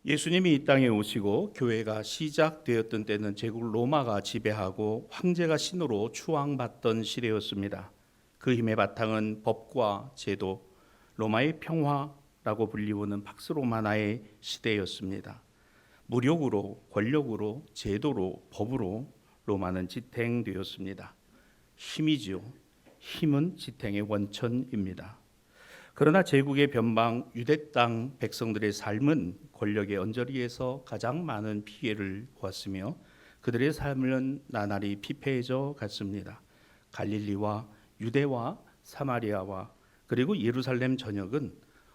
예수님이 이 땅에 오시고 교회가 시작되었던 때는 제국 로마가 지배하고 황제가 신으로 추앙받던 시대였습니다. 그 힘의 바탕은 법과 제도, 로마의 평화라고 불리우는 팍스 로마나의 시대였습니다. 무력으로, 권력으로, 제도로, 법으로 로마는 지탱되었습니다. 힘이지요. 힘은 지탱의 원천입니다. 그러나 제국의 변방 유대 땅 백성들의 삶은 권력의 언저리에서 가장 많은 피해를 보았으며 그들의 삶은 나날이 피폐해져 갔습니다. 갈릴리와 유대와 사마리아와 그리고 예루살렘 전역은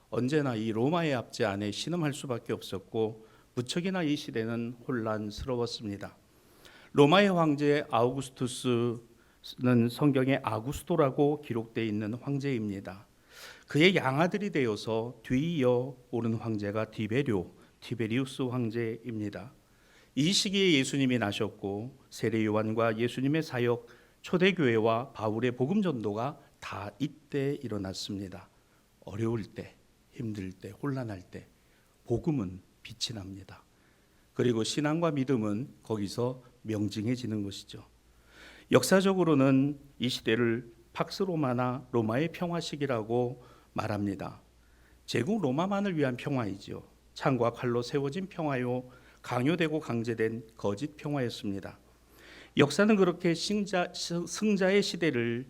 언제나 이 로마의 압제 안에 신음할 수밖에 없었고 무척이나 이 시대는 혼란스러웠습니다. 로마의 황제 아우구스투스는 성경에 아구스토라고 기록되어 있는 황제입니다. 그의 양아들이 되어서 뒤이어 오른 황제가 티베리우스 황제입니다. 이 시기에 예수님이 나셨고 세례 요한과 예수님의 사역, 초대교회와 바울의 복음 전도가 다 이때 일어났습니다. 어려울 때, 힘들 때, 혼란할 때 복음은 빛이 납니다. 그리고 신앙과 믿음은 거기서 명징해지는 것이죠. 역사적으로는 이 시대를 팍스 로마나 로마의 평화 시기라고 말합니다. 제국 로마만을 위한 평화이지요. 창과 칼로 세워진 평화요, 강요되고 강제된 거짓 평화였습니다. 역사는 그렇게 승자의 시대를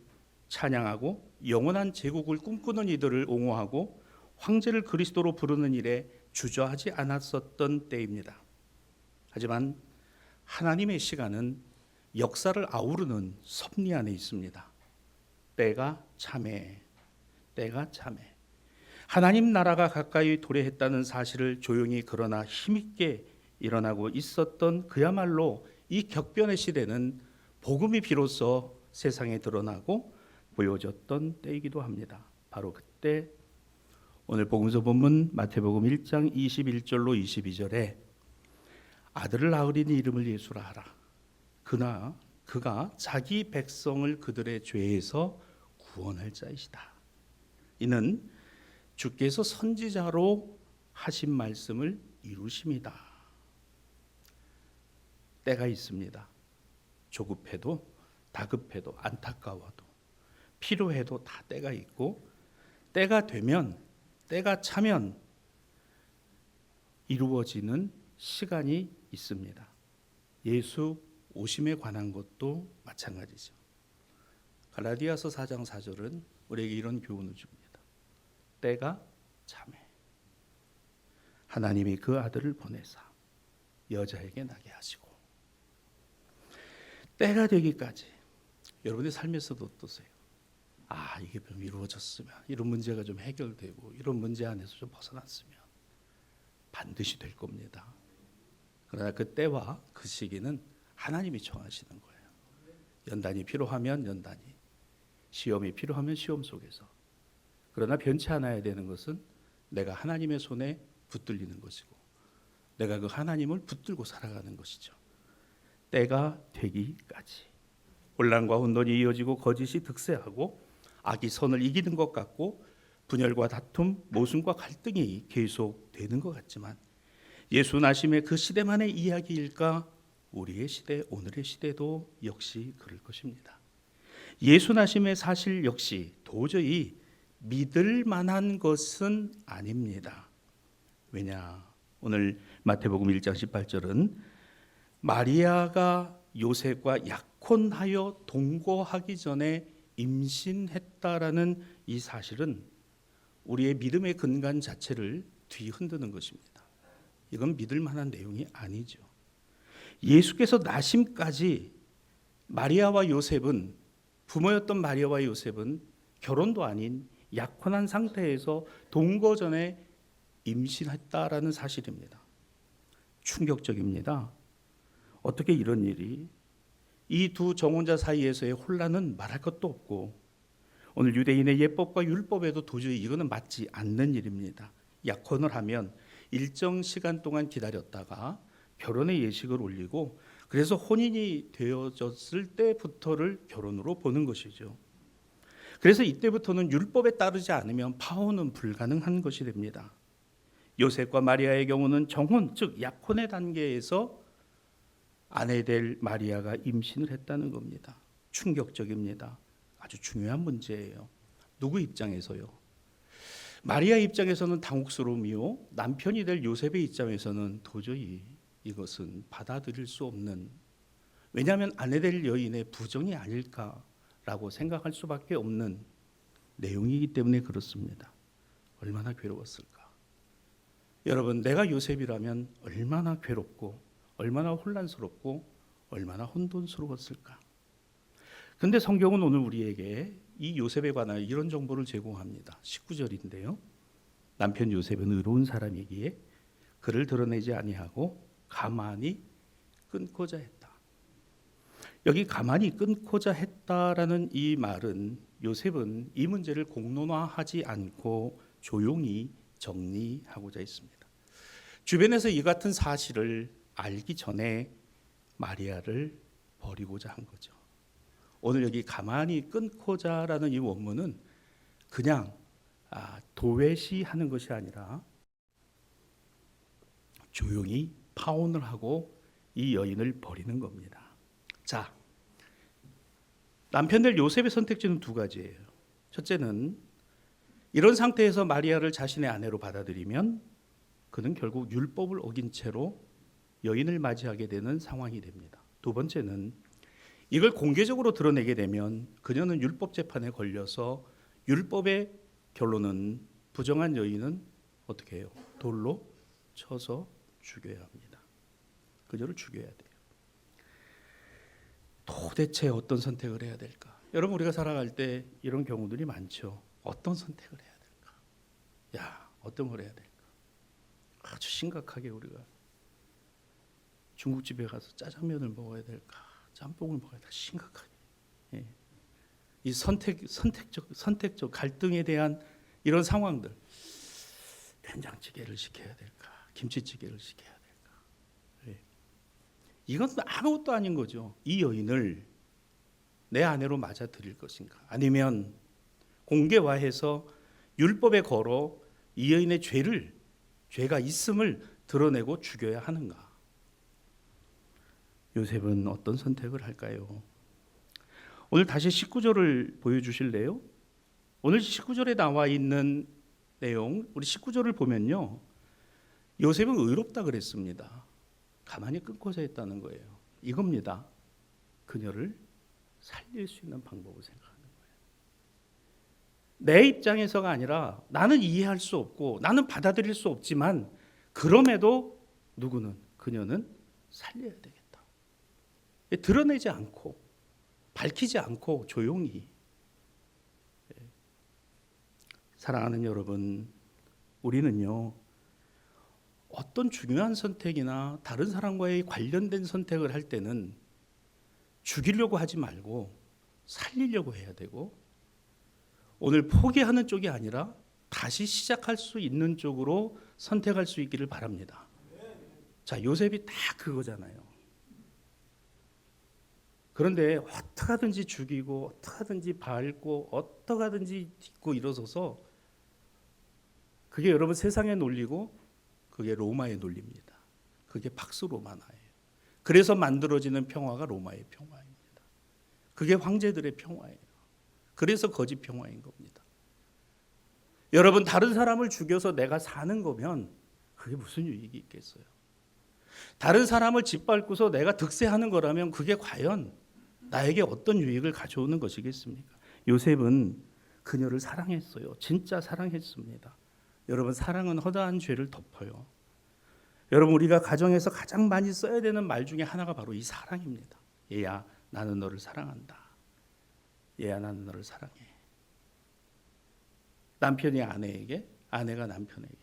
찬양하고 영원한 제국을 꿈꾸는 이들을 옹호하고 황제를 그리스도로 부르는 일에 주저하지 않았었던 때입니다. 하지만 하나님의 시간은 역사를 아우르는 섭리 안에 있습니다. 때가 참해. 하나님 나라가 가까이 도래했다는 사실을 조용히 그러나 힘있게 일어나고 있었던 그야말로 이 격변의 시대는 복음이 비로소 세상에 드러나고 보여졌던 때이기도 합니다. 바로 그때 오늘 복음서 본문 마태복음 1장 21절로 22절에 아들을 낳으리니 이름을 예수라 하라. 그가 자기 백성을 그들의 죄에서 구원할 자이시다. 이는 주께서 선지자로 하신 말씀을 이루심이다. 때가 있습니다. 조급해도 다급해도 안타까워도 필요해도 다 때가 있고 때가 되면 때가 차면 이루어지는 시간이 있습니다. 예수 오심에 관한 것도 마찬가지죠. 갈라디아서 4장 4절은 우리에게 이런 교훈을 줍니다. 때가 참해. 하나님이 그 아들을 보내사 여자에게 나게 하시고 때가 되기까지 여러분의 삶에서도 어떠세요? 이게 좀 이루어졌으면 이런 문제가 좀 해결되고 이런 문제 안에서 좀 벗어났으면 반드시 될 겁니다. 그러나 그 때와 그 시기는 하나님이 정하시는 거예요. 연단이 필요하면 연단이, 시험이 필요하면 시험 속에서. 그러나 변치 않아야 되는 것은 내가 하나님의 손에 붙들리는 것이고 내가 그 하나님을 붙들고 살아가는 것이죠. 때가 되기까지. 혼란과 혼돈이 이어지고 거짓이 득세하고 악이 선을 이기는 것 같고 분열과 다툼, 모순과 갈등이 계속되는 것 같지만 예수 나심의 그 시대만의 이야기일까? 우리의 시대, 오늘의 시대도 역시 그럴 것입니다. 예수 나심의 사실 역시 도저히 믿을 만한 것은 아닙니다. 왜냐? 오늘 마태복음 1장 18절은 마리아가 요셉과 약혼하여 동거하기 전에 임신했다라는 이 사실은 우리의 믿음의 근간 자체를 뒤흔드는 것입니다. 이건 믿을 만한 내용이 아니죠. 예수께서 나심까지 마리아와 요셉은 부모였던 마리아와 요셉은 결혼도 아닌 약혼한 상태에서 동거 전에 임신했다라는 사실입니다. 충격적입니다. 어떻게 이런 일이? 이 두 정혼자 사이에서의 혼란은 말할 것도 없고 오늘 유대인의 예법과 율법에도 도저히 이거는 맞지 않는 일입니다. 약혼을 하면 일정 시간 동안 기다렸다가 결혼의 예식을 올리고 그래서 혼인이 되어졌을 때부터를 결혼으로 보는 것이죠. 그래서 이때부터는 율법에 따르지 않으면 파혼은 불가능한 것이 됩니다. 요셉과 마리아의 경우는 정혼, 즉 약혼의 단계에서 아내 될 마리아가 임신을 했다는 겁니다. 충격적입니다. 아주 중요한 문제예요. 누구 입장에서요? 마리아 입장에서는 당혹스러움이요, 남편이 될 요셉의 입장에서는 도저히 이것은 받아들일 수 없는, 왜냐하면 아내 될 여인의 부정이 아닐까라고 생각할 수밖에 없는 내용이기 때문에 그렇습니다. 얼마나 괴로웠을까. 여러분, 내가 요셉이라면 얼마나 괴롭고 얼마나 혼란스럽고 얼마나 혼돈스러웠을까. 그런데 성경은 오늘 우리에게 이 요셉에 관한 이런 정보를 제공합니다. 19절인데요. 남편 요셉은 의로운 사람이기에 그를 드러내지 아니하고 가만히 끊고자 했다. 여기 가만히 끊고자 했다라는 이 말은 요셉은 이 문제를 공론화하지 않고 조용히 정리하고자 했습니다. 주변에서 이 같은 사실을 알기 전에 마리아를 버리고자 한 거죠. 오늘 여기 가만히 끊고자라는 이 원문은 그냥 도외시하는 것이 아니라 조용히 파혼을 하고 이 여인을 버리는 겁니다. 자, 남편 될 요셉의 선택지는 두 가지예요. 첫째는 이런 상태에서 마리아를 자신의 아내로 받아들이면 그는 결국 율법을 어긴 채로 여인을 맞이하게 되는 상황이 됩니다. 두 번째는 이걸 공개적으로 드러내게 되면 그녀는 율법 재판에 걸려서 율법의 결론은 부정한 여인은 어떻게 해요? 돌로 쳐서 죽여야 합니다. 그녀를 죽여야 돼요. 도대체 어떤 선택을 해야 될까? 여러분, 우리가 살아갈 때 이런 경우들이 많죠. 어떤 선택을 해야 될까? 어떤 걸 해야 될까? 아주 심각하게 우리가 중국집에 가서 짜장면을 먹어야 될까? 짬뽕을 먹어야 될까? 심각하게. 이 선택적 갈등에 대한 이런 상황들. 된장찌개를 시켜야 될까? 김치찌개를 시켜야 될까? 이건 아무것도 아닌 거죠. 이 여인을 내 아내로 맞아들일 것인가? 아니면 공개화해서 율법에 걸어 이 여인의 죄가 있음을 드러내고 죽여야 하는가? 요셉은 어떤 선택을 할까요? 오늘 다시 19절을 보여주실래요? 오늘 19절에 나와 있는 내용, 우리 19절을 보면요, 요셉은 의롭다 그랬습니다. 가만히 끊고자 했다는 거예요. 이겁니다. 그녀를 살릴 수 있는 방법을 생각하는 거예요. 내 입장에서가 아니라 나는 이해할 수 없고 나는 받아들일 수 없지만 그럼에도 그녀는 살려야 되겠다. 드러내지 않고 밝히지 않고 조용히. 사랑하는 여러분, 우리는요, 어떤 중요한 선택이나 다른 사람과의 관련된 선택을 할 때는 죽이려고 하지 말고 살리려고 해야 되고, 오늘 포기하는 쪽이 아니라 다시 시작할 수 있는 쪽으로 선택할 수 있기를 바랍니다. 자, 요셉이 딱 그거잖아요. 그런데 어떻게 하든지 죽이고 어떻게 하든지 밟고 어떻게 하든지 딛고 일어서서, 그게 여러분 세상의 논리고 그게 로마의 논리입니다. 그게 팍스 로마나예요. 그래서 만들어지는 평화가 로마의 평화입니다. 그게 황제들의 평화예요. 그래서 거짓 평화인 겁니다. 여러분, 다른 사람을 죽여서 내가 사는 거면 그게 무슨 유익이 있겠어요? 다른 사람을 짓밟고서 내가 득세하는 거라면 그게 과연 나에게 어떤 유익을 가져오는 것이겠습니까? 요셉은 그녀를 사랑했어요. 진짜 사랑했습니다. 여러분, 사랑은 허다한 죄를 덮어요. 여러분, 우리가 가정에서 가장 많이 써야 되는 말 중에 하나가 바로 이 사랑입니다. 얘야, 나는 너를 사랑한다. 얘야, 나는 너를 사랑해. 남편이 아내에게, 아내가 남편에게.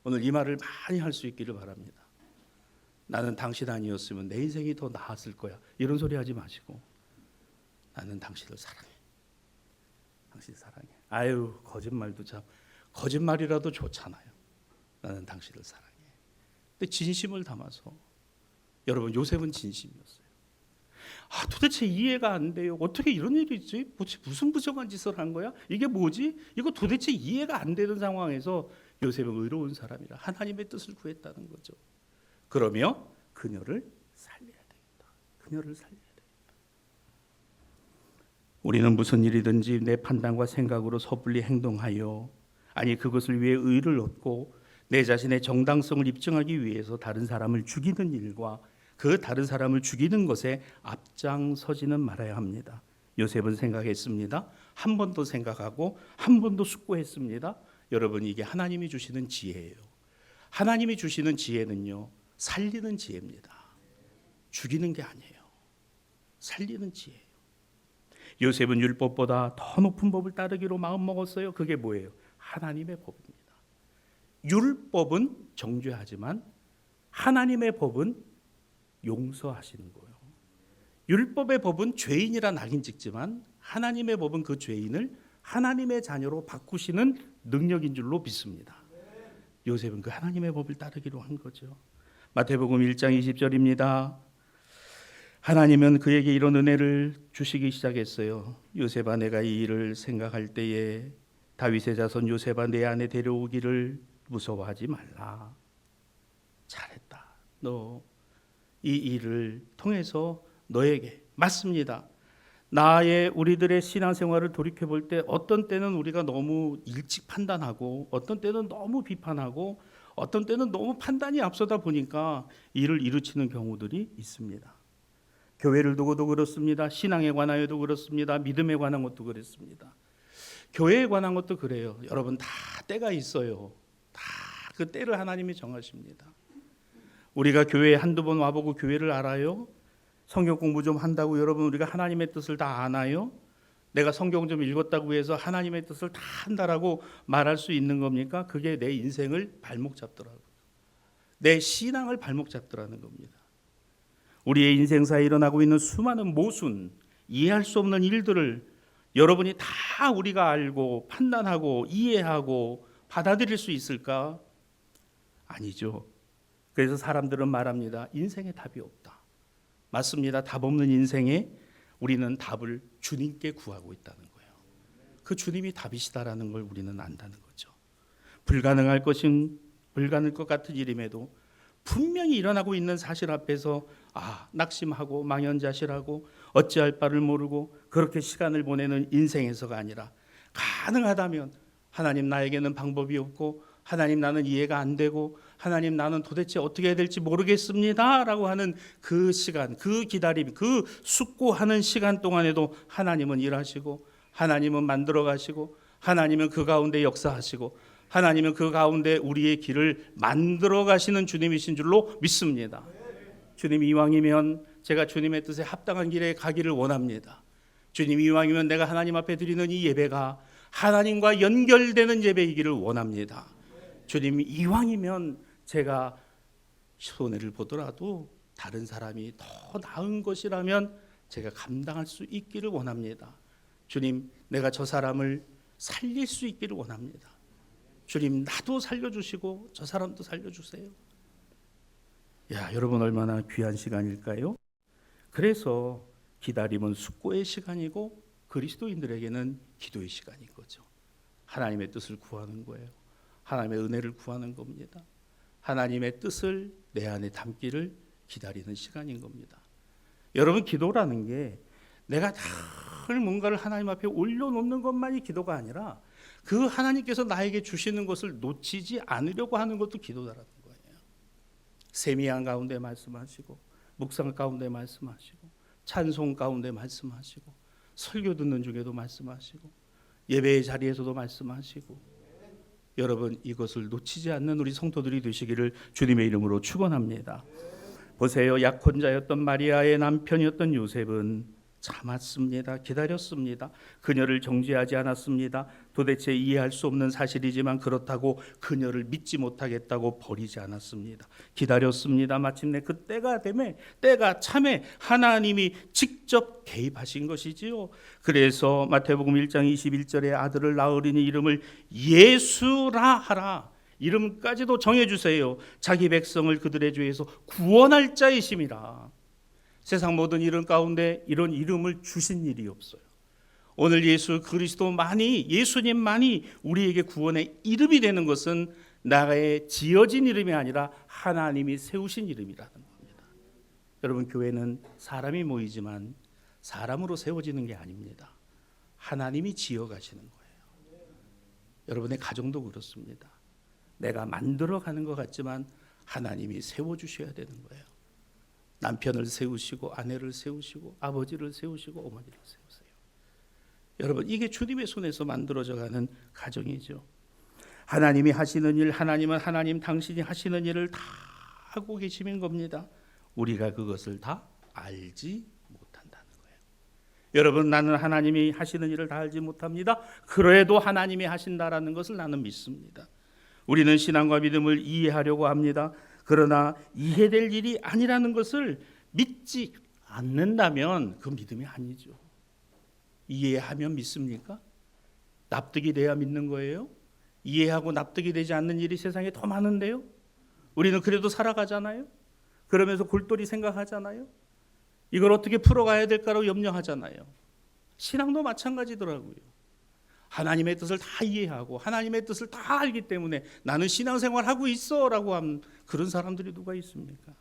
오늘 이 말을 많이 할 수 있기를 바랍니다. 나는 당신 아니었으면 내 인생이 더 나았을 거야. 이런 소리 하지 마시고, 나는 당신을 사랑해. 당신 사랑해. 아유, 거짓말도 참, 거짓말이라도 좋잖아요. 나는 당신을 사랑해. 근데 진심을 담아서, 여러분, 요셉은 진심이었어요. 도대체 이해가 안 돼요. 어떻게 이런 일이 있지? 무슨 부정한 짓을 한 거야? 이게 뭐지? 이거 도대체 이해가 안 되는 상황에서 요셉은 의로운 사람이라 하나님의 뜻을 구했다는 거죠. 그러며 그녀를 살려야 되겠다. 그녀를 살려야 되겠다. 우리는 무슨 일이든지 내 판단과 생각으로 섣불리 행동하여, 아니 그것을 위해 의를 얻고 내 자신의 정당성을 입증하기 위해서 다른 사람을 죽이는 일과 그 다른 사람을 죽이는 것에 앞장서지는 말아야 합니다. 요셉은 생각했습니다. 한 번 더 생각하고 한 번 더 숙고했습니다. 여러분, 이게 하나님이 주시는 지혜예요. 하나님이 주시는 지혜는요, 살리는 지혜입니다. 죽이는 게 아니에요. 살리는 지혜예요. 요셉은 율법보다 더 높은 법을 따르기로 마음먹었어요. 그게 뭐예요? 하나님의 법입니다. 율법은 정죄하지만 하나님의 법은 용서하시는 거예요. 율법의 법은 죄인이라 낙인 찍지만 하나님의 법은 그 죄인을 하나님의 자녀로 바꾸시는 능력인 줄로 믿습니다. 요셉은 그 하나님의 법을 따르기로 한 거죠. 마태복음 1장 20절입니다. 하나님은 그에게 이런 은혜를 주시기 시작했어요. 요셉아, 내가 이 일을 생각할 때에 다윗의 자손 요셉아, 내 안에 데려오기를 무서워하지 말라. 잘했다. 너 이 일을 통해서 너에게 맞습니다. 우리들의 신앙생활을 돌이켜볼 때 어떤 때는 우리가 너무 일찍 판단하고 어떤 때는 너무 비판하고 어떤 때는 너무 판단이 앞서다 보니까 일을 이루치는 경우들이 있습니다. 교회를 두고도 그렇습니다. 신앙에 관하여도 그렇습니다. 믿음에 관한 것도 그렇습니다. 교회에 관한 것도 그래요. 여러분, 다 때가 있어요. 다 그 때를 하나님이 정하십니다. 우리가 교회에 한두 번 와보고 교회를 알아요? 성경 공부 좀 한다고 여러분 우리가 하나님의 뜻을 다 아나요? 내가 성경 좀 읽었다고 해서 하나님의 뜻을 다 한다라고 말할 수 있는 겁니까? 그게 내 인생을 발목 잡더라고요. 내 신앙을 발목 잡더라는 겁니다. 우리의 인생사에 일어나고 있는 수많은 모순, 이해할 수 없는 일들을 여러분이 다 우리가 알고 판단하고 이해하고 받아들일 수 있을까? 아니죠. 그래서 사람들은 말합니다. 인생에 답이 없다. 맞습니다. 답 없는 인생에 우리는 답을 주님께 구하고 있다는 거예요. 그 주님이 답이시다라는 걸 우리는 안다는 거죠. 불가능할 것 같은 일임에도 분명히 일어나고 있는 사실 앞에서 낙심하고 망연자실하고 어찌할 바를 모르고 그렇게 시간을 보내는 인생에서가 아니라, 가능하다면 하나님, 나에게는 방법이 없고 하나님, 나는 이해가 안 되고 하나님, 나는 도대체 어떻게 해야 될지 모르겠습니다 라고 하는 그 시간, 그 기다림, 그 숙고하는 시간 동안에도 하나님은 일하시고 하나님은 만들어 가시고 하나님은 그 가운데 역사하시고 하나님은 그 가운데 우리의 길을 만들어 가시는 주님이신 줄로 믿습니다. 주님이 이왕이면 제가 주님의 뜻에 합당한 길에 가기를 원합니다. 주님이 이왕이면 내가 하나님 앞에 드리는 이 예배가 하나님과 연결되는 예배이기를 원합니다. 주님이 이왕이면 제가 손해를 보더라도 다른 사람이 더 나은 것이라면 제가 감당할 수 있기를 원합니다. 주님, 내가 저 사람을 살릴 수 있기를 원합니다. 주님, 나도 살려주시고 저 사람도 살려주세요. 여러분, 얼마나 귀한 시간일까요? 그래서 기다림은 숙고의 시간이고 그리스도인들에게는 기도의 시간인 거죠. 하나님의 뜻을 구하는 거예요. 하나님의 은혜를 구하는 겁니다. 하나님의 뜻을 내 안에 담기를 기다리는 시간인 겁니다. 여러분, 기도라는 게 내가 늘 뭔가를 하나님 앞에 올려놓는 것만이 기도가 아니라 그 하나님께서 나에게 주시는 것을 놓치지 않으려고 하는 것도 기도다라는 거예요. 세미한 가운데 말씀하시고 묵상 가운데 말씀하시고 찬송 가운데 말씀하시고 설교 듣는 중에도 말씀하시고 예배의 자리에서도 말씀하시고, 여러분, 이것을 놓치지 않는 우리 성도들이 되시기를 주님의 이름으로 축원합니다. 보세요. 약혼자였던 마리아의 남편이었던 요셉은 참았습니다. 기다렸습니다. 그녀를 정죄하지 않았습니다. 도대체 이해할 수 없는 사실이지만 그렇다고 그녀를 믿지 못하겠다고 버리지 않았습니다. 기다렸습니다. 마침내 그 때가 되매, 때가 참에 하나님이 직접 개입하신 것이지요. 그래서 마태복음 1장 21절에 아들을 낳으리니 이름을 예수라 하라. 이름까지도 정해주세요. 자기 백성을 그들의 죄에서 구원할 자이심이라. 세상 모든 이름 가운데 이런 이름을 주신 일이 없어요. 오늘 예수 그리스도만이, 예수님만이 우리에게 구원의 이름이 되는 것은 나의 지어진 이름이 아니라 하나님이 세우신 이름이라는 겁니다. 여러분, 교회는 사람이 모이지만 사람으로 세워지는 게 아닙니다. 하나님이 지어 가시는 거예요. 여러분의 가정도 그렇습니다. 내가 만들어 가는 것 같지만 하나님이 세워 주셔야 되는 거예요. 남편을 세우시고 아내를 세우시고 아버지를 세우시고 어머니를 세우세요. 여러분, 이게 주님의 손에서 만들어져 가는 가정이죠. 하나님이 하시는 일, 하나님은 하나님 당신이 하시는 일을 다 하고 계시는 겁니다. 우리가 그것을 다 알지 못한다는 거예요. 여러분, 나는 하나님이 하시는 일을 다 알지 못합니다. 그래도 하나님이 하신다라는 것을 나는 믿습니다. 우리는 신앙과 믿음을 이해하려고 합니다. 그러나 이해될 일이 아니라는 것을 믿지 않는다면 그 믿음이 아니죠. 이해하면 믿습니까? 납득이 돼야 믿는 거예요? 이해하고 납득이 되지 않는 일이 세상에 더 많은데요. 우리는 그래도 살아가잖아요. 그러면서 골똘히 생각하잖아요. 이걸 어떻게 풀어가야 될까라고 염려하잖아요. 신앙도 마찬가지더라고요. 하나님의 뜻을 다 이해하고 하나님의 뜻을 다 알기 때문에 나는 신앙생활하고 있어라고 하는 그런 사람들이 누가 있습니까?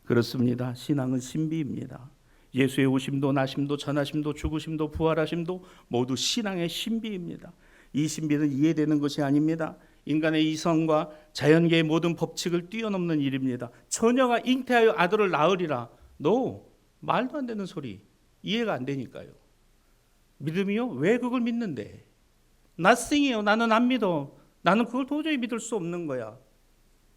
그렇습니다. 신앙은 신비입니다. 예수의 오심도 나심도 전하심도 죽으심도 부활하심도 모두 신앙의 신비입니다. 이 신비는 이해되는 것이 아닙니다. 인간의 이성과 자연계의 모든 법칙을 뛰어넘는 일입니다. 처녀가 잉태하여 아들을 낳으리라. 말도 안 되는 소리. 이해가 안 되니까요. 믿음이요? 왜 그걸 믿는데? nothing이요. 나는 안 믿어. 나는 그걸 도저히 믿을 수 없는 거야.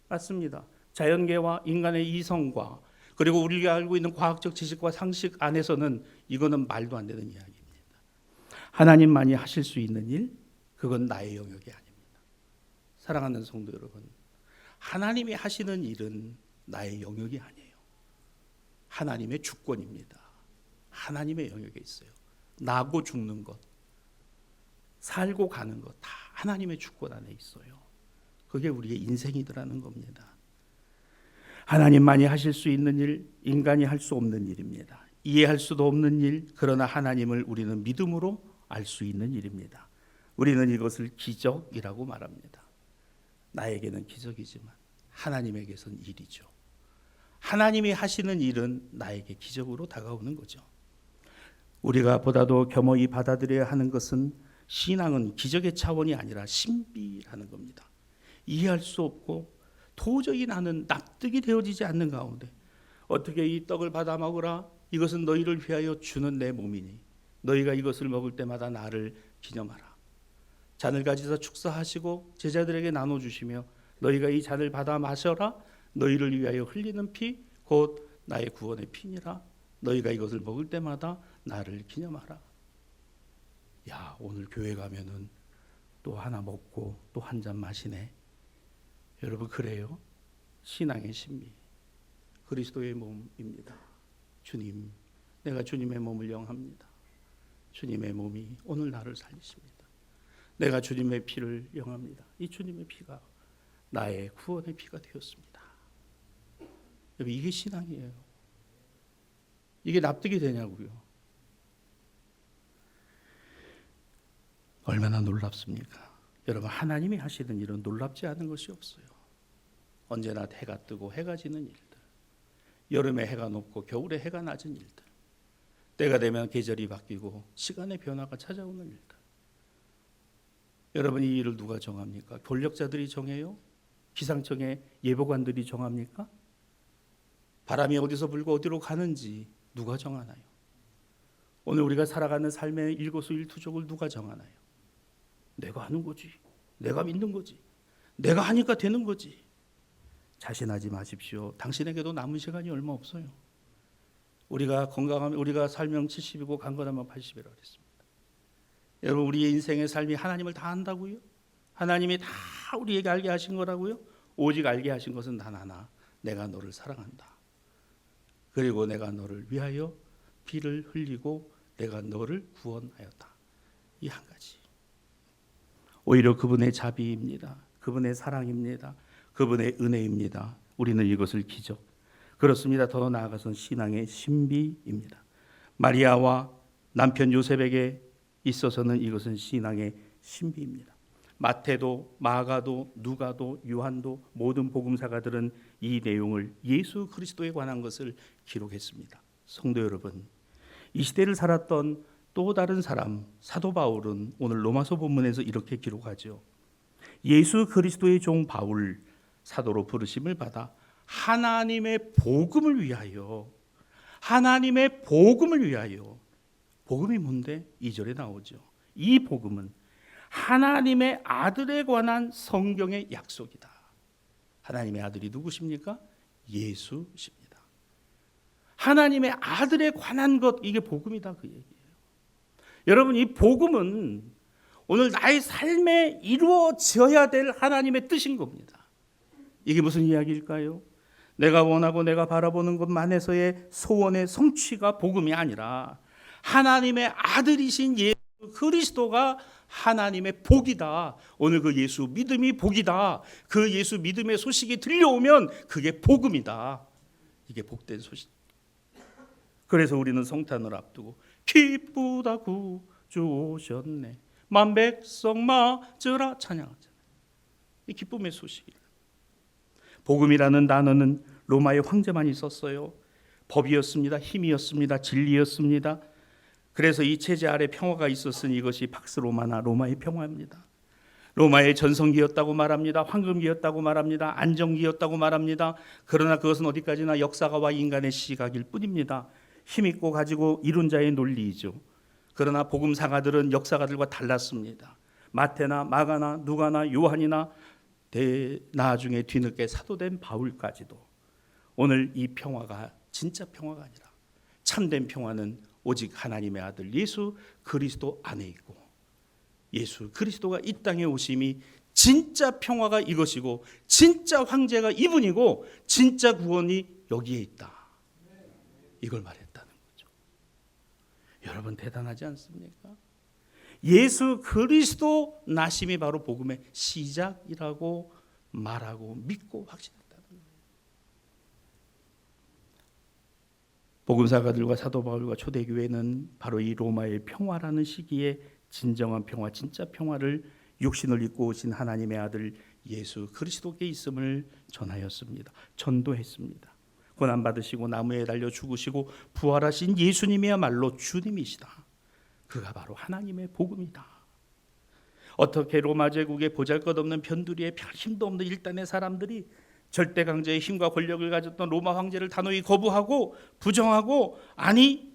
맞습니다. 자연계와 인간의 이성과 그리고 우리가 알고 있는 과학적 지식과 상식 안에서는 이거는 말도 안 되는 이야기입니다. 하나님만이 하실 수 있는 일, 그건 나의 영역이 아닙니다. 사랑하는 성도 여러분, 하나님이 하시는 일은 나의 영역이 아니에요. 하나님의 주권입니다. 하나님의 영역에 있어요. 나고 죽는 것, 살고 가는 것 다 하나님의 주권 안에 있어요. 그게 우리의 인생이더라는 겁니다. 하나님만이 하실 수 있는 일, 인간이 할 수 없는 일입니다. 이해할 수도 없는 일, 그러나 하나님을 우리는 믿음으로 알 수 있는 일입니다. 우리는 이것을 기적이라고 말합니다. 나에게는 기적이지만 하나님에게선 일이죠. 하나님이 하시는 일은 나에게 기적으로 다가오는 거죠. 우리가 보다도 겸허히 받아들여야 하는 것은 신앙은 기적의 차원이 아니라 신비라는 겁니다. 이해할 수 없고 도저히 나는 납득이 되어지지 않는 가운데 어떻게 이 떡을 받아 먹으라, 이것은 너희를 위하여 주는 내 몸이니 너희가 이것을 먹을 때마다 나를 기념하라. 잔을 가지사 축사하시고 제자들에게 나눠주시며 너희가 이 잔을 받아 마셔라. 너희를 위하여 흘리는 피 곧 나의 구원의 피니라. 너희가 이것을 먹을 때마다 나를 기념하라. 야, 오늘 교회 가면은 또 하나 먹고 또 한 잔 마시네. 여러분, 그래요? 신앙의 신비, 그리스도의 몸입니다. 주님, 내가 주님의 몸을 영합니다. 주님의 몸이 오늘 나를 살리십니다. 내가 주님의 피를 영합니다. 이 주님의 피가 나의 구원의 피가 되었습니다. 여러분, 이게 신앙이에요. 이게 납득이 되냐고요. 얼마나 놀랍습니까? 여러분, 하나님이 하시는 일은 놀랍지 않은 것이 없어요. 언제나 해가 뜨고 해가 지는 일들, 여름에 해가 높고 겨울에 해가 낮은 일들, 때가 되면 계절이 바뀌고 시간의 변화가 찾아오는 일들. 여러분, 이 일을 누가 정합니까? 권력자들이 정해요? 기상청의 예보관들이 정합니까? 바람이 어디서 불고 어디로 가는지 누가 정하나요? 오늘 우리가 살아가는 삶의 일거수일투족을 누가 정하나요? 내가 하는 거지. 내가 믿는 거지. 내가 하니까 되는 거지. 자신하지 마십시오. 당신에게도 남은 시간이 얼마 없어요. 우리가 건강하면 우리가 살면 70이고 강건하면 80이라고 그랬습니다. 여러분, 우리의 인생의 삶이 하나님을 다 안다고요? 하나님이 다 우리에게 알게 하신 거라고요? 오직 알게 하신 것은 단 하나, 내가 너를 사랑한다. 그리고 내가 너를 위하여 피를 흘리고 내가 너를 구원하였다. 이 한 가지. 오히려 그분의 자비입니다. 그분의 사랑입니다. 그분의 은혜입니다. 우리는 이것을 기적, 그렇습니다. 더 나아가서는 신앙의 신비입니다. 마리아와 남편 요셉에게 있어서는 이것은 신앙의 신비입니다. 마태도, 마가도, 누가도, 요한도 모든 복음사가들은 이 내용을 예수 그리스도에 관한 것을 기록했습니다. 성도 여러분, 이 시대를 살았던 또 다른 사람 사도 바울은 오늘 로마서 본문에서 이렇게 기록하죠. 예수 그리스도의 종 바울 사도로 부르심을 받아 하나님의 복음을 위하여, 하나님의 복음을 위하여. 복음이 뭔데? 2절에 나오죠. 이 복음은 하나님의 아들에 관한 성경의 약속이다. 하나님의 아들이 누구십니까? 예수십니다. 하나님의 아들에 관한 것, 이게 복음이다, 그 얘기예요. 여러분, 이 복음은 오늘 나의 삶에 이루어져야 될 하나님의 뜻인 겁니다. 이게 무슨 이야기일까요? 내가 원하고 내가 바라보는 것만에서의 소원의 성취가 복음이 아니라 하나님의 아들이신 예수 그리스도가 하나님의 복이다. 오늘 그 예수 믿음이 복이다. 그 예수 믿음의 소식이 들려오면 그게 복음이다. 이게 복된 소식. 그래서 우리는 성탄을 앞두고 기쁘다 구주 오셨네, 만백성 맞으라 찬양하잖아요. 이 기쁨의 소식이에요. 복음이라는 단어는 로마의 황제만이 썼어요. 법이었습니다. 힘이었습니다. 진리였습니다. 그래서 이 체제 아래 평화가 있었으니 이것이 팍스 로마나 로마의 평화입니다. 로마의 전성기였다고 말합니다. 황금기였다고 말합니다. 안정기였다고 말합니다. 그러나 그것은 어디까지나 역사가와 인간의 시각일 뿐입니다. 힘있고 가지고 이룬 자의 논리이죠. 그러나 복음사가들은 역사가들과 달랐습니다. 마태나 마가나 누가나 요한이나 나중에 뒤늦게 사도된 바울까지도 오늘 이 평화가 진짜 평화가 아니라 참된 평화는 오직 하나님의 아들 예수 그리스도 안에 있고, 예수 그리스도가 이 땅에 오심이 진짜 평화가 이것이고, 진짜 황제가 이분이고, 진짜 구원이 여기에 있다, 이걸 말했다는 거죠. 여러분, 대단하지 않습니까? 예수 그리스도 나심이 바로 복음의 시작이라고 말하고 믿고 확신했다는 거예요. 복음사가들과 사도 바울과 초대교회는 바로 이 로마의 평화라는 시기에 진정한 평화, 진짜 평화를 육신을 입고 오신 하나님의 아들 예수 그리스도께 있음을 전하였습니다. 전도했습니다. 고난받으시고 나무에 달려 죽으시고 부활하신 예수님이야말로 주님이시다. 그가 바로 하나님의 복음이다. 어떻게 로마 제국의 보잘것없는 변두리에 별 힘도 없는 일단의 사람들이 절대 강자의 힘과 권력을 가졌던 로마 황제를 단호히 거부하고 부정하고, 아니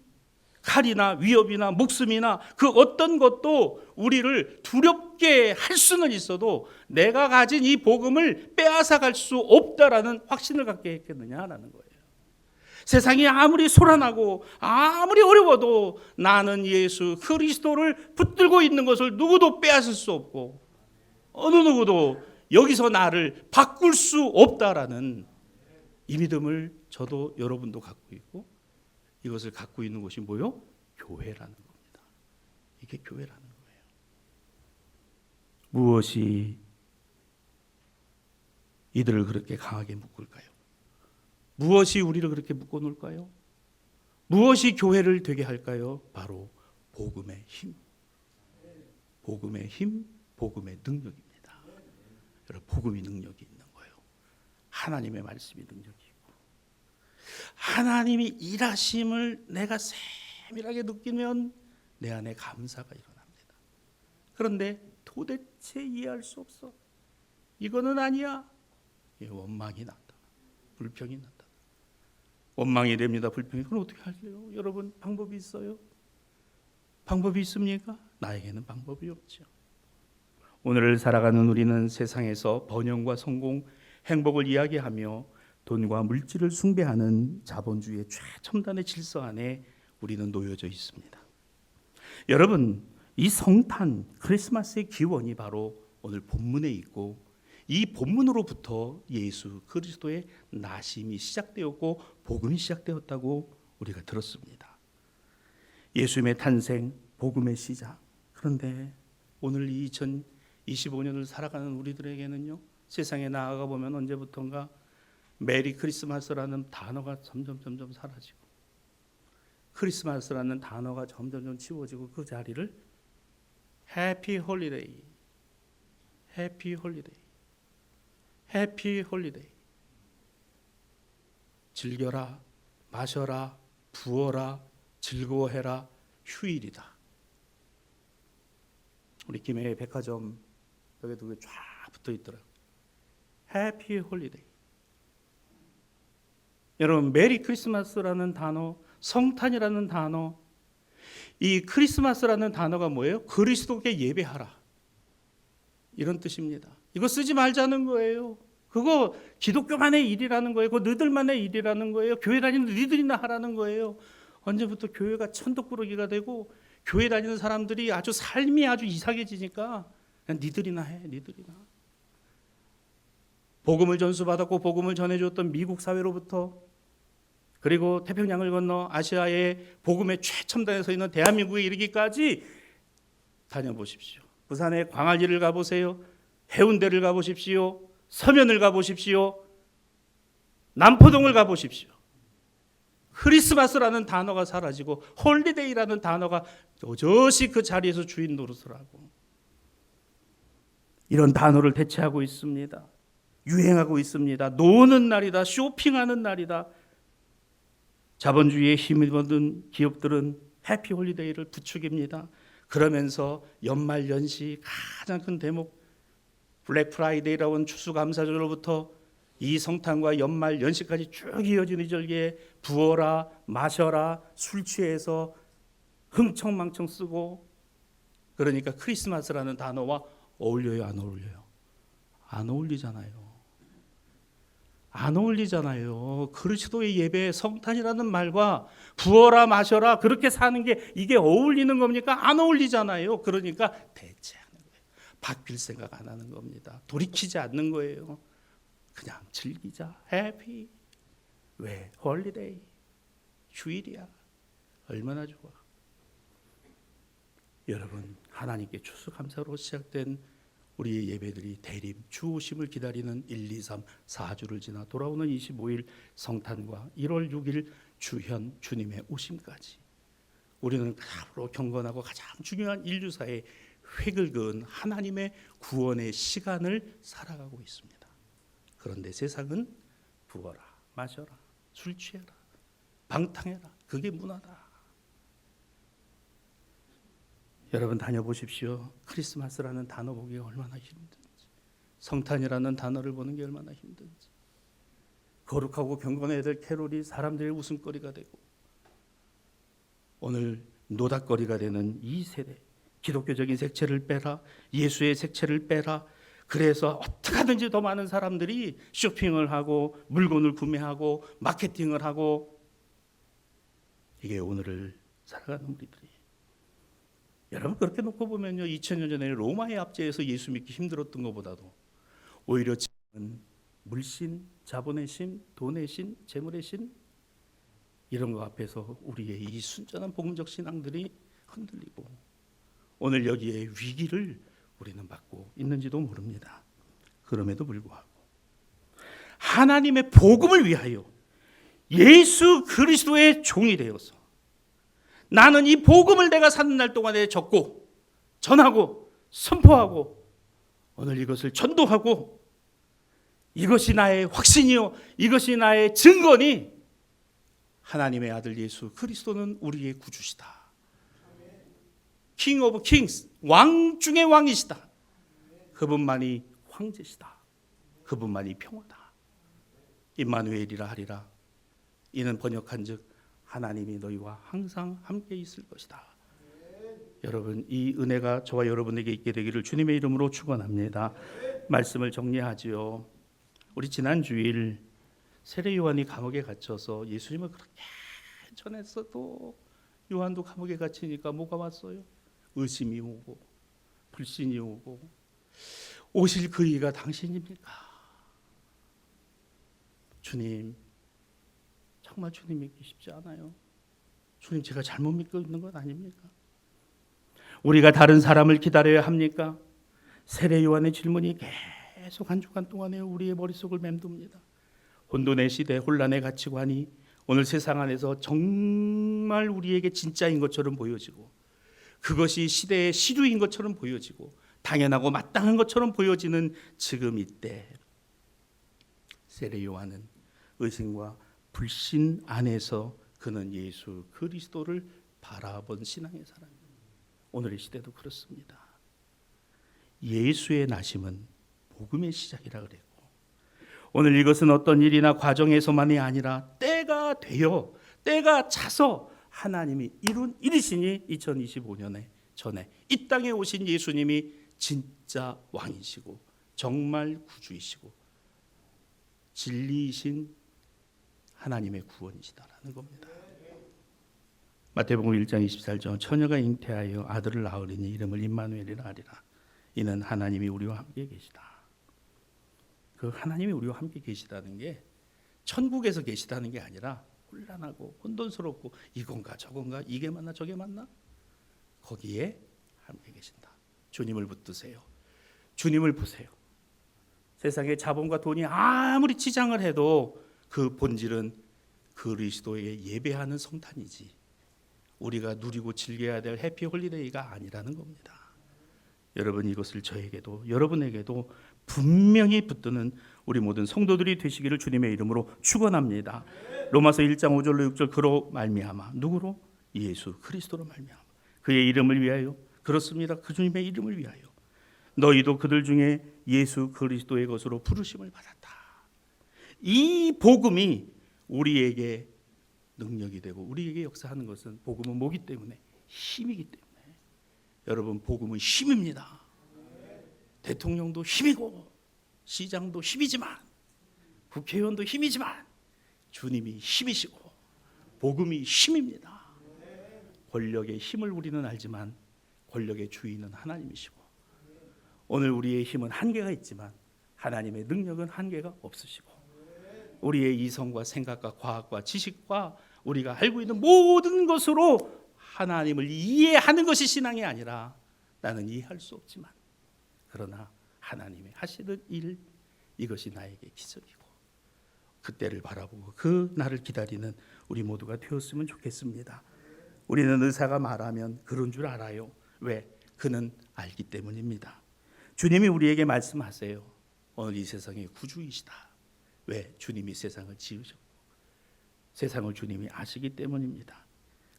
칼이나 위협이나 목숨이나 그 어떤 것도 우리를 두렵게 할 수는 있어도 내가 가진 이 복음을 빼앗아갈 수 없다라는 확신을 갖게 했겠느냐라는 거예요. 세상이 아무리 소란하고 아무리 어려워도 나는 예수 그리스도를 붙들고 있는 것을 누구도 빼앗을 수 없고, 어느 누구도 여기서 나를 바꿀 수 없다라는 이 믿음을 저도 여러분도 갖고 있고, 이것을 갖고 있는 것이 뭐요? 교회라는 겁니다. 이게 교회라는 거예요. 무엇이 이들을 그렇게 강하게 묶을까요? 무엇이 우리를 그렇게 묶어 놓을까요? 무엇이 교회를 되게 할까요? 바로 복음의 힘. 복음의 힘, 복음의 능력입니다. 여러분, 복음이 능력이 있는 거예요. 하나님의 말씀이 능력이 있고, 하나님이 일하심을 내가 세밀하게 느끼면 내 안에 감사가 일어납니다. 그런데 도대체 이해할 수 없어. 이거는 아니야. 원망이 난다. 불평이 난다. 원망이 됩니다. 불평이. 그럼 어떻게 할래요? 여러분, 방법이 있어요? 방법이 있습니까? 나에게는 방법이 없죠. 오늘을 살아가는 우리는 세상에서 번영과 성공, 행복을 이야기하며 돈과 물질을 숭배하는 자본주의의 최첨단의 질서 안에 우리는 놓여져 있습니다. 여러분, 이 성탄, 크리스마스의 기원이 바로 오늘 본문에 있고, 이 본문으로부터 예수 그리스도의 나심이 시작되었고 복음이 시작되었다고 우리가 들었습니다. 예수님의 탄생, 복음의 시작. 그런데 오늘 2025년을 살아가는 우리들에게는요, 세상에 나아가 보면 언제부턴가 메리 크리스마스라는 단어가 점점 사라지고, 크리스마스라는 단어가 점점 지워지고, 그 자리를 해피 홀리데이, 해피 홀리데이. 해피 홀리데이. 즐겨라, 마셔라, 부어라, 즐거워해라, 휴일이다. 우리 김해의 백화점 여기도 쫙 붙어 있더라고요. 해피 홀리데이. 여러분, 메리 크리스마스라는 단어, 성탄이라는 단어, 이 크리스마스라는 단어가 뭐예요? 그리스도께 예배하라, 이런 뜻입니다. 이거 쓰지 말자는 거예요. 그거 기독교만의 일이라는 거예요. 그거 너희들만의 일이라는 거예요. 교회 다니는 너희들이나 하라는 거예요. 언제부터 교회가 천덕꾸러기가 되고 교회 다니는 사람들이 아주 삶이 아주 이상해지니까 그냥 니들이나 해, 니들이나. 복음을 전수받았고 복음을 전해줬던 미국 사회로부터, 그리고 태평양을 건너 아시아의 복음의 최첨단에 서 있는 대한민국에 이르기까지 다녀보십시오. 부산의 광안리를 가보세요. 해운대를 가보십시오. 서면을 가보십시오. 남포동을 가보십시오. 크리스마스라는 단어가 사라지고 홀리데이라는 단어가 오젓이 그 자리에서 주인 노릇을 하고, 이런 단어를 대체하고 있습니다. 유행하고 있습니다. 노는 날이다, 쇼핑하는 날이다. 자본주의에 힘입은 기업들은 해피 홀리데이를 부추깁니다. 그러면서 연말 연시 가장 큰 대목 블랙 프라이데이라고 하는 추수감사절로부터 이 성탄과 연말 연시까지 쭉 이어지는 이 절기에 부어라, 마셔라, 술 취해서 흥청망청 쓰고, 그러니까 크리스마스라는 단어와 어울려요, 안 어울려요? 안 어울리잖아요. 안 어울리잖아요. 그리스도의 예배, 성탄이라는 말과 부어라, 마셔라, 그렇게 사는 게 이게 어울리는 겁니까? 안 어울리잖아요. 그러니까 대체하는 거예요. 바뀔 생각 안 하는 겁니다. 돌이키지 않는 거예요. 그냥 즐기자. 해피. 왜? 홀리데이. 휴일이야. 얼마나 좋아. 여러분, 하나님께 추수감사로 시작된 우리의 예배들이 대림, 주 오심을 기다리는 1, 2, 3, 4주를 지나 돌아오는 25일 성탄과 1월 6일 주현, 주님의 오심까지 우리는 앞으로 경건하고 가장 중요한 인류사의 획을 그은 하나님의 구원의 시간을 살아가고 있습니다. 그런데 세상은 부어라, 마셔라, 술 취해라, 방탕해라, 그게 문화다. 여러분 다녀보십시오. 크리스마스라는 단어 보기가 얼마나 힘든지, 성탄이라는 단어를 보는 게 얼마나 힘든지. 거룩하고 경건해야 될 캐롤이 사람들의 웃음거리가 되고, 오늘 노닥거리가 되는 이 세대, 기독교적인 색채를 빼라, 예수의 색채를 빼라. 그래서 어떻게 하든지 더 많은 사람들이 쇼핑을 하고 물건을 구매하고 마케팅을 하고, 이게 오늘을 살아가는 우리들이. 여러분, 그렇게 놓고 보면요, 2000년 전에 로마의 압제에서 예수 믿기 힘들었던 것보다도 오히려 지금은 물신, 자본의 신, 돈의 신, 재물의 신, 이런 거 앞에서 우리의 이 순전한 복음적 신앙들이 흔들리고 오늘 여기에 위기를 우리는 받고 있는지도 모릅니다. 그럼에도 불구하고 하나님의 복음을 위하여 예수 그리스도의 종이 되어서 나는 이 복음을 내가 사는 날 동안에 적고 전하고 선포하고 오늘 이것을 전도하고, 이것이 나의 확신이요, 이것이 나의 증거니 하나님의 아들 예수 그리스도는 우리의 구주시다. 킹 오브 킹스, 왕 중의 왕이시다. 그분만이 황제시다. 그분만이 평화다. 임마누엘이라 하리라. 이는 번역한즉 하나님이 너희와 항상 함께 있을 것이다. 여러분, 이 은혜가 저와 여러분에게 있게 되기를 주님의 이름으로 축원합니다. 말씀을 정리하지요. 우리 지난 주일 세례 요한이 감옥에 갇혀서 예수님을 그렇게 전했어도 요한도 감옥에 갇히니까 뭐가 왔어요? 의심이 오고 불신이 오고, 오실 그 이가 당신입니까? 주님, 정말 주님 믿기 쉽지 않아요. 주님, 제가 잘못 믿고 있는 건 아닙니까? 우리가 다른 사람을 기다려야 합니까? 세례 요한의 질문이 계속 한 주간 동안에 우리의 머릿속을 맴돕니다. 혼돈의 시대, 혼란의 가치관이 오늘 세상 안에서 정말 우리에게 진짜인 것처럼 보여지고, 그것이 시대의 시류인 것처럼 보여지고, 당연하고 마땅한 것처럼 보여지는 지금 이때 세례 요한은 의심과 불신 안에서 그는 예수 그리스도를 바라본 신앙의 사람입니다. 오늘의 시대도 그렇습니다. 예수의 나심은 복음의 시작이라 그랬고, 오늘 이것은 어떤 일이나 과정에서만이 아니라 때가 되어 때가 차서 하나님이 이룬 일이시니 2025년에 전에 이 땅에 오신 예수님이 진짜 왕이시고 정말 구주이시고 진리이신 하나님의 구원이시다라는 겁니다. 마태복음 1장 24절 처녀가 잉태하여 아들을 낳으리니 이름을 임마누엘이라 하리라. 이는 하나님이 우리와 함께 계시다. 그 하나님이 우리와 함께 계시다는 게 천국에서 계시다는 게 아니라 혼란하고 혼돈스럽고 이건가 저건가 이게 맞나 저게 맞나 거기에 함께 계신다. 주님을 붙드세요. 주님을 보세요. 세상의 자본과 돈이 아무리 치장을 해도 그 본질은 그리스도에 예배하는 성탄이지 우리가 누리고 즐겨야 될 해피 홀리데이가 아니라는 겁니다. 여러분 이것을 저에게도 여러분에게도 분명히 붙드는 우리 모든 성도들이 되시기를 주님의 이름으로 축원합니다. 로마서 1장 5절로 6절 그로 말미암아 누구로? 예수 그리스도로 말미암아 그의 이름을 위하여 그렇습니다. 그 주님의 이름을 위하여 너희도 그들 중에 예수 그리스도의 것으로 부르심을 받았다. 이 복음이 우리에게 능력이 되고 우리에게 역사하는 것은 복음은 뭐기 때문에 힘이기 때문에 여러분 복음은 힘입니다. 대통령도 힘이고 시장도 힘이지만 국회의원도 힘이지만 주님이 힘이시고 복음이 힘입니다. 권력의 힘을 우리는 알지만 권력의 주인은 하나님이시고 오늘 우리의 힘은 한계가 있지만 하나님의 능력은 한계가 없으시고 우리의 이성과 생각과 과학과 지식과 우리가 알고 있는 모든 것으로 하나님을 이해하는 것이 신앙이 아니라 나는 이해할 수 없지만 그러나 하나님의 하시는 일 이것이 나에게 기적이고 그때를 바라보고 그 날을 기다리는 우리 모두가 되었으면 좋겠습니다. 우리는 의사가 말하면 그런 줄 알아요. 왜? 그는 알기 때문입니다. 주님이 우리에게 말씀하세요. 오늘 이 세상의 구주이시다. 왜? 주님이 세상을 지으셨고 세상을 주님이 아시기 때문입니다.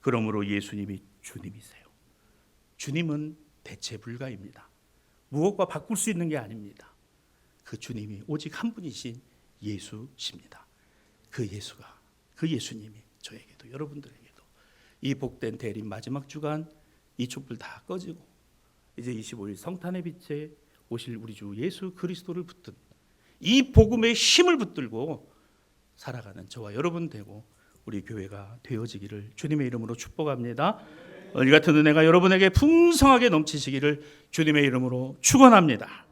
그러므로 예수님이 주님이세요. 주님은 대체 불가입니다. 무엇과 바꿀 수 있는 게 아닙니다. 그 주님이 오직 한 분이신 예수십니다. 그 예수가 그 예수님이 저에게도 여러분들에게도 이 복된 대림 마지막 주간 이 촛불 다 꺼지고 이제 25일 성탄의 빛에 오실 우리 주 예수 그리스도를 붙든 이 복음의 힘을 붙들고 살아가는 저와 여러분 되고 우리 교회가 되어지기를 주님의 이름으로 축복합니다. 이 같은 은혜가 여러분에게 풍성하게 넘치시기를 주님의 이름으로 축원합니다.